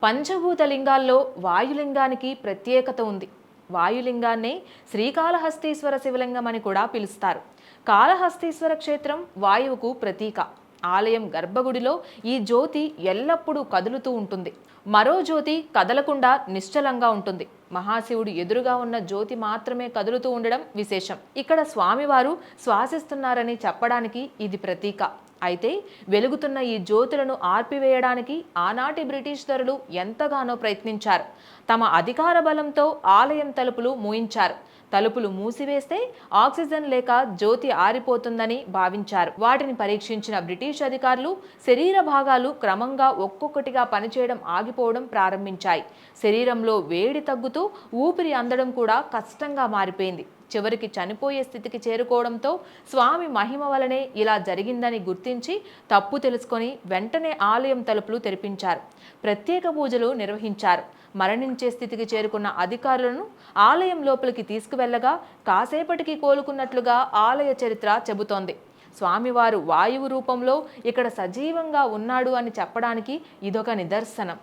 పంచభూత లింగాల్లో వాయులింగానికి ప్రత్యేకత ఉంది. వాయులింగాన్నే శ్రీకాళహస్తీశ్వర శివలింగం అని కూడా పిలుస్తారు. కాళహస్తీశ్వర క్షేత్రం వాయువుకు ప్రతీక. ఆలయం గర్భగుడిలో ఈ జ్యోతి ఎల్లప్పుడూ కదులుతూ ఉంటుంది. మరో జ్యోతి కదలకుండా నిశ్చలంగా ఉంటుంది. మహాశివుడు ఎదురుగా ఉన్న జ్యోతి మాత్రమే కదులుతూ ఉండడం విశేషం. ఇక్కడ స్వామివారు శ్వాసిస్తున్నారని చెప్పడానికి ఇది ప్రతీక. అయితే వెలుగుతున్న ఈ జ్యోతులను ఆర్పివేయడానికి ఆనాటి బ్రిటిష్ దొరలు ఎంతగానో ప్రయత్నించారు. తమ అధికార బలంతో ఆలయం తలుపులు మూయించారు. తలుపులు మూసివేస్తే ఆక్సిజన్ లేక జ్యోతి ఆరిపోతుందని భావించారు. వాటిని పరీక్షించిన బ్రిటిష్ అధికారులు శరీర భాగాలు క్రమంగా ఒక్కొక్కటిగా పనిచేయడం ఆగిపోవడం ప్రారంభించాయి. శరీరంలో వేడి తగ్గుతూ ఊపిరి అందడం కూడా కష్టంగా మారిపోయింది. చివరికి చనిపోయే స్థితికి చేరుకోవడంతో స్వామి మహిమ వలనే ఇలా జరిగిందని గుర్తించి తప్పు తెలుసుకొని వెంటనే ఆలయం తలుపులు తెరిపించారు. ప్రత్యేక పూజలు నిర్వహించారు. మరణించే స్థితికి చేరుకున్న అధికారులను ఆలయం లోపలికి తీసుకువెళ్లగా కాసేపటికి కోలుకున్నట్లుగా ఆలయ చరిత్ర చెబుతోంది. స్వామివారు వాయువు రూపంలో ఇక్కడ సజీవంగా ఉన్నాడు అని చెప్పడానికి ఇదొక నిదర్శనం.